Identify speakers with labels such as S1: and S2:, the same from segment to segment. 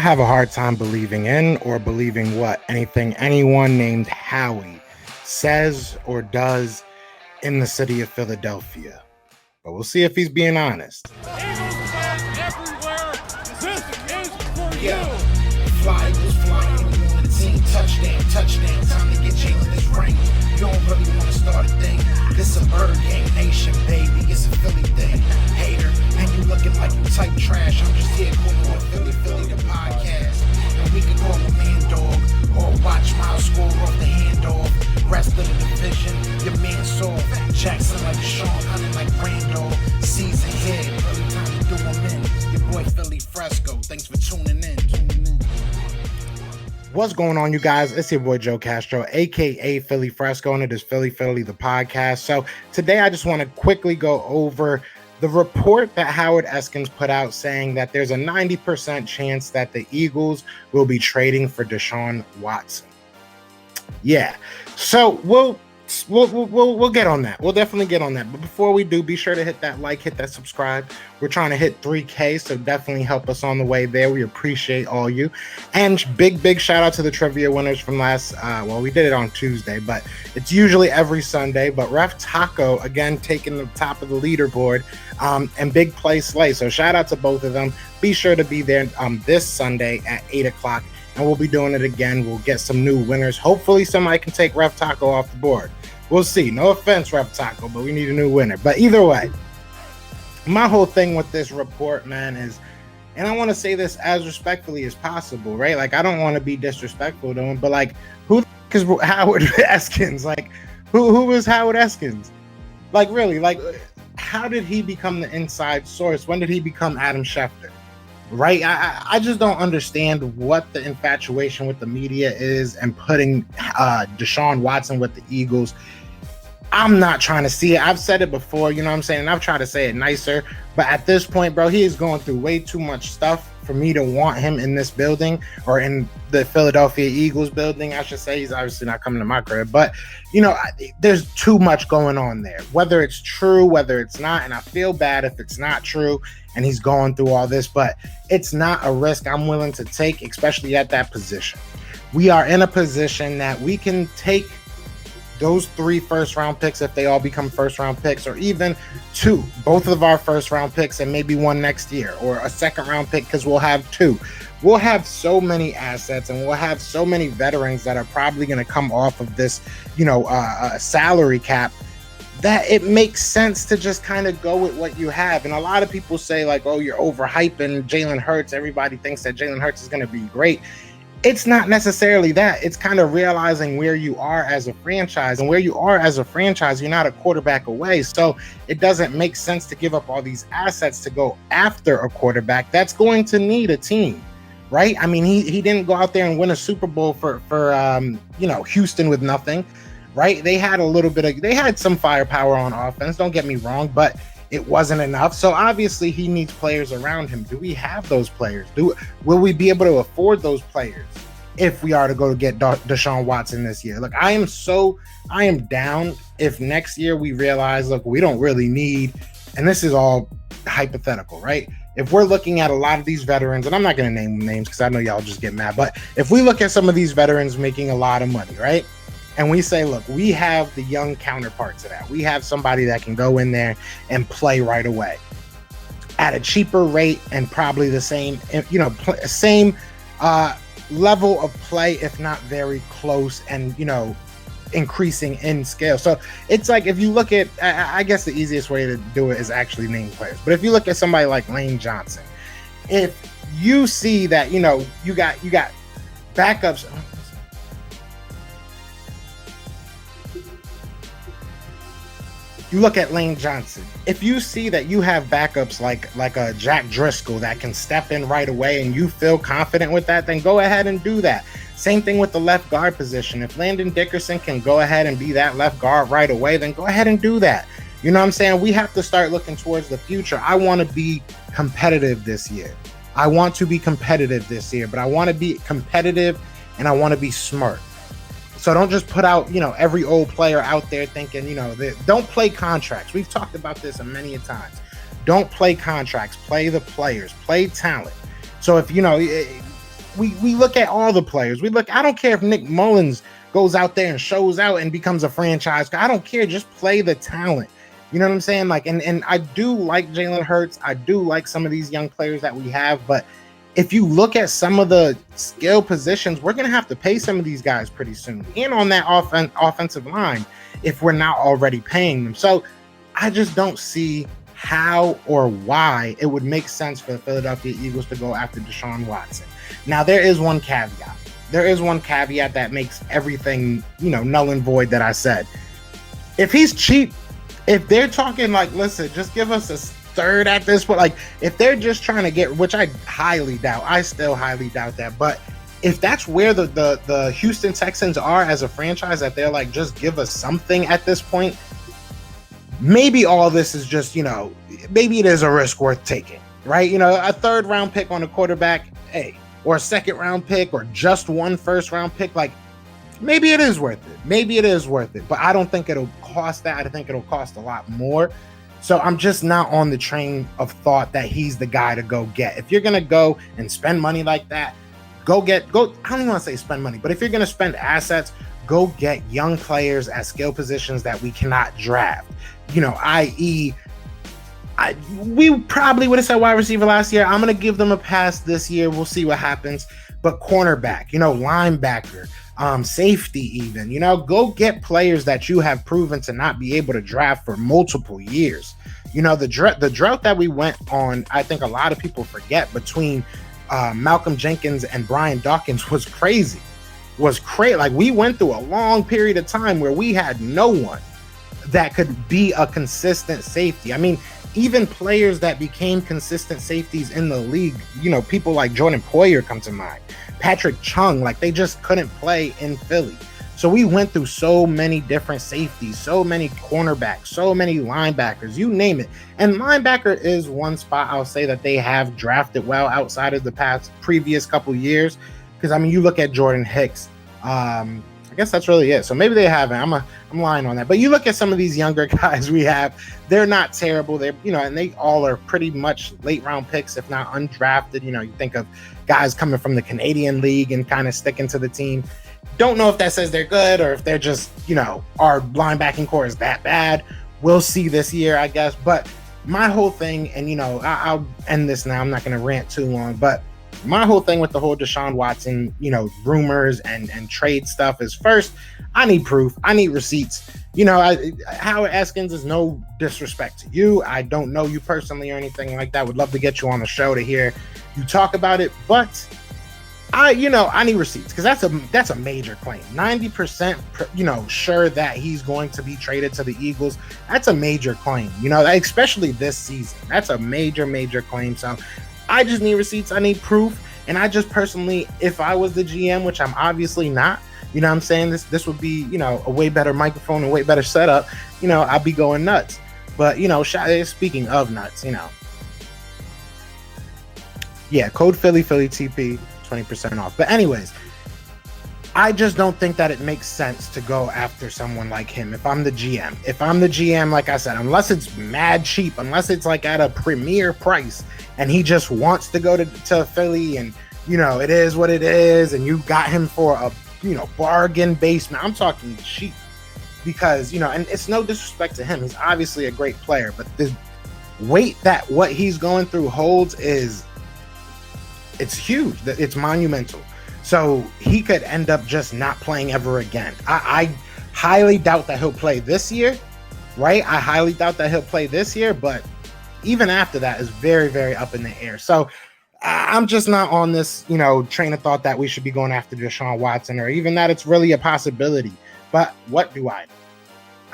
S1: I have a hard time believing in or believing what anything anyone named Howie says or does in the city of Philadelphia. But we'll see if he's being honest.
S2: Eagles fans everywhere, this is for you.
S3: Fly was flying on the team. Touchdown. Time to get Jalen this ring. You don't really want to start a thing. This a bird gang nation, baby. It's a Philly thing. Hater, and you looking like you type trash. I'm just here calling on Philly the podcast. And we can call a man dog or watch Miles score off the handoff. Rest of the division, your man saw Jackson like Deshaun, hunting like Randall. Season here, early time to do him in. Your boy Philly Fresco. Thanks for tuning in.
S1: What's going on, you guys? It's your boy Joe Castro, aka Philly Fresco, and it is Philly the podcast. So today I just want to quickly go over the report that Howard Eskin put out saying that there's a 90% chance that the Eagles will be trading for Deshaun Watson. Yeah, so we'll get on that. We'll definitely get on that. But before we do, be sure to hit that like, hit that subscribe. We're trying to hit 3K, so definitely help us on the way there. We appreciate all you. And big shout out to the trivia winners from last, we did it on Tuesday, but it's usually every Sunday. But Ref Taco, again, taking the top of the leaderboard, and Big Play Slay. So shout out to both of them. Be sure to be there this Sunday at 8 o'clock. And we'll be doing it again. We'll get some new winners. Hopefully somebody can take Ref Taco off the board. We'll see. No offense, Ref Taco, but we need a new winner. But either way, my whole thing with this report, man, is, and I want to say this as respectfully as possible, right? Like, I don't want to be disrespectful to him, but like, who the f- is Howard Eskins? Like, who is Howard Eskins? Like, really, like, how did he become the inside source? When did he become Adam Schefter? Right? I just don't understand what the infatuation with the media is and putting Deshaun Watson with the Eagles. I'm not trying to see it. I've said it before, you know what I'm saying? And I've tried to say it nicer. But at this point, bro, he is going through way too much stuff for me to want him in this building, or in the Philadelphia Eagles building, I should say. He's obviously not coming to my crib. But, you know, there's too much going on there. Whether it's true, whether it's not. And I feel bad if it's not true and he's going through all this. But it's not a risk I'm willing to take, especially at that position. We are in a position that we can take those 3 first-round picks if they all become first-round picks, or even 2, both of our first-round picks and maybe 1 next year, or a second-round pick because we'll have 2. We'll have so many assets and we'll have so many veterans that are probably going to come off of this, salary cap, that it makes sense to just kind of go with what you have. And a lot of people say, like, oh, you're overhyping Jalen Hurts. Everybody thinks that Jalen Hurts is going to be great. It's not necessarily that. It's kind of realizing where you are as a franchise, and where you are as a franchise, you're not a quarterback away. So it doesn't make sense to give up all these assets to go after a quarterback that's going to need a team, right? I mean, he didn't go out there and win a Super Bowl for Houston with nothing, right? They had some firepower on offense. Don't get me wrong, but it wasn't enough. So obviously he needs players around him. Do we have those players? Will we be able to afford those players if we are to go to get Deshaun Watson this year? Look, I am down if next year we realize, look, we don't really need, and this is all hypothetical, right? If we're looking at a lot of these veterans, and I'm not going to name names because I know y'all just get mad, but if we look at some of these veterans making a lot of money, right? And we say, look, we have the young counterparts of that. We have somebody that can go in there and play right away at a cheaper rate and probably the same level of play, if not very close, and, increasing in scale. So it's like, if you look at, I guess the easiest way to do it is actually name players. But if you look at somebody like Lane Johnson, if you see that, you got backups. You look at Lane Johnson. If you see that you have backups like a Jack Driscoll that can step in right away and you feel confident with that, then go ahead and do that. Same thing with the left guard position. If Landon Dickerson can go ahead and be that left guard right away, then go ahead and do that. You know what I'm saying? We have to start looking towards the future. I want to be competitive this year. But I want to be competitive and I want to be smart. So don't just put out, every old player out there thinking, don't play contracts. We've talked about this many a times. Don't play contracts, play the players, play talent. So if, we look at all the players. I don't care if Nick Mullins goes out there and shows out and becomes a franchise. I don't care. Just play the talent. You know what I'm saying? Like, and I do like Jalen Hurts. I do like some of these young players that we have, but if you look at some of the skill positions, we're going to have to pay some of these guys pretty soon. And on that offensive line, if we're not already paying them. So I just don't see how or why it would make sense for the Philadelphia Eagles to go after Deshaun Watson. Now, there is one caveat. There is one caveat that makes everything, null and void that I said. If he's cheap, if they're talking like, listen, just give us a third at this point, like if they're just trying to get, which I highly doubt, I still highly doubt that, but if that's where the Houston Texans are as a franchise, that they're like, just give us something at this point, maybe all this is just, maybe it is a risk worth taking, right? A third round pick on a quarterback, hey, or a second round pick, or just one first round pick, like maybe it is worth it. Maybe it is worth it, but I don't think it'll cost that. I think it'll cost a lot more. So I'm just not on the train of thought that he's the guy to go get. If you're going to go and spend money like that, go. I don't even want to say spend money, but if you're going to spend assets, go get young players at skill positions that we cannot draft. I.e., we probably would have said wide receiver last year. I'm going to give them a pass this year. We'll see what happens. But cornerback, linebacker, safety even, go get players that you have proven to not be able to draft for multiple years. The drought that we went on, I think a lot of people forget, between Malcolm Jenkins and Brian Dawkins was crazy. Like, we went through a long period of time where we had no one that could be a consistent safety. I mean, even players that became consistent safeties in the league, people like Jordan Poyer come to mind, Patrick Chung, like they just couldn't play in Philly. So we went through so many different safeties, so many cornerbacks, so many linebackers, you name it. And linebacker is one spot I'll say that they have drafted well outside of the previous couple years. Because, I mean, you look at Jordan Hicks, I guess that's really it. So maybe they haven't. I'm lying on that. But you look at some of these younger guys we have, they're not terrible. They're, and they all are pretty much late round picks, if not undrafted. You think of guys coming from the Canadian League and kind of sticking to the team. Don't know if that says they're good or if they're just, our linebacking core is that bad. We'll see this year, I guess. But my whole thing, and, I'll end this now. I'm not going to rant too long, but my whole thing with the whole Deshaun Watson, rumors and trade stuff is, first, I need proof. I need receipts. Howard Eskins is no disrespect to you. I don't know you personally or anything like that. Would love to get you on the show to hear you talk about it. But I need receipts, because that's a major claim. 90%, sure that he's going to be traded to the Eagles. That's a major claim, especially this season. That's a major, major claim. So I just need receipts. I need proof. And I just personally, if I was the GM, which I'm obviously not, I'm saying this would be, a way better microphone and way better setup, I'd be going nuts. But, speaking of nuts, yeah, code Philly TP, 20% off. But anyways, I just don't think that it makes sense to go after someone like him if I'm the GM. If I'm the GM, like I said, unless it's mad cheap, unless it's like at a premier price and he just wants to go to Philly and, it is what it is, and you got him for a, bargain basement. I'm talking cheap because, and it's no disrespect to him. He's obviously a great player, but the weight that what he's going through holds it's huge. It's monumental. So he could end up just not playing ever again. I highly doubt that he'll play this year, right? I highly doubt that he'll play this year, but even after that is very, very up in the air. So I'm just not on this, train of thought that we should be going after Deshaun Watson, or even that it's really a possibility. But what do I know?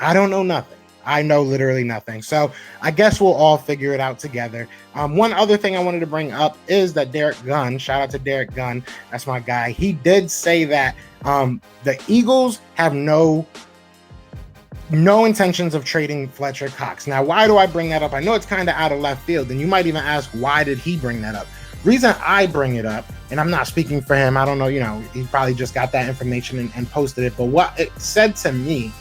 S1: I don't know nothing. I know literally nothing. So I guess we'll all figure it out together. One other thing I wanted to bring up is that Derek Gunn, shout out to Derek Gunn, that's my guy. He did say that the Eagles have no intentions of trading Fletcher Cox. Now, why do I bring that up? I know it's kind of out of left field, and you might even ask, why did he bring that up? Reason I bring it up, and I'm not speaking for him, I don't know, he probably just got that information and posted it, but what it said to me,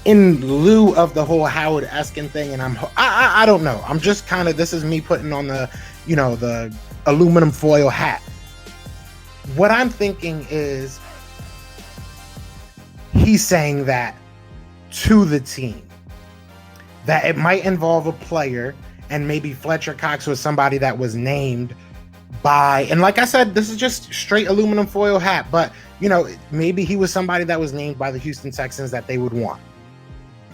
S1: in lieu of the whole Howard Eskin thing, and I don't know. I'm just kind of, this is me putting on the, the aluminum foil hat. what I'm thinking is he's saying that to the team, that it might involve a player, and maybe Fletcher Cox was somebody that was named by, and like I said, this is just straight aluminum foil hat, but you know, maybe he was somebody that was named by the Houston Texans that they would want.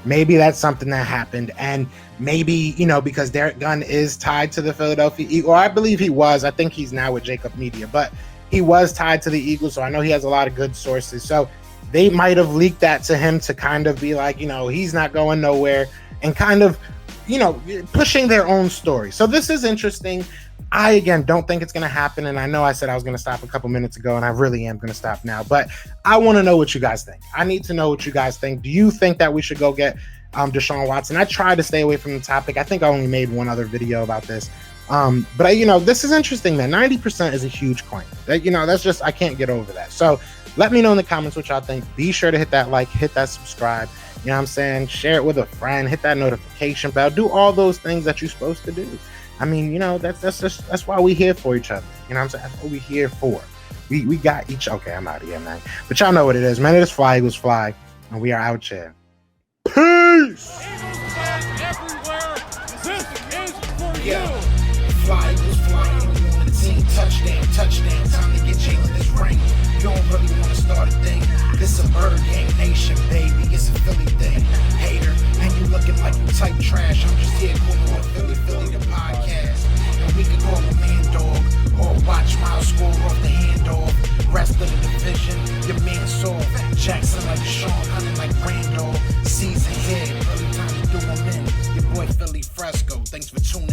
S1: Maybe that's something that happened, and maybe, you know, because Derek Gunn is tied to the Philadelphia Eagles, or I believe he was. I think he's now with Jacob Media, but he was tied to the Eagles, so I know he has a lot of good sources. So they might have leaked that to him to kind of be like, you know, he's not going nowhere, and kind of, you know, pushing their own story. So this is interesting. I, again, don't think it's going to happen, and I know I said I was going to stop a couple minutes ago, and I really am going to stop now, but I want to know what you guys think. I need to know what you guys think. Do you think that we should go get Deshaun Watson? I tried to stay away from the topic. I think I only made one other video about this, but you know, this is interesting, man. 90% is a huge claim. That, you know, that's just, I can't get over that. So let me know in the comments what y'all think. Be sure to hit that like, hit that subscribe. You know what I'm saying? Share it with a friend, hit that notification bell, do all those things that you're supposed to do. I mean, you know, that's why we here for each other. You know what I'm saying? That's what we here for. We got each, okay, I'm out of here, man. But y'all know what it is, man. It is Fly Eagles Fly, and we are out here. Peace!
S2: Everywhere. This is for you.
S3: Yeah. Fly Eagles fly on the team. Touchdown, touchdown. Time to get Jalen this ring. You don't really want to start a thing. This a bird gang nation, baby. It's a Philly thing. Hater, and you looking like you type trash. I'm just here calling on Philly the podcast. And we can call a man dog, or watch Miles score off the handoff. Rest of the division, your man saw Jackson like Deshaun, hunting like Randall. Season here, early time to do them in. Your boy Philly Fresco. Thanks for tuning in.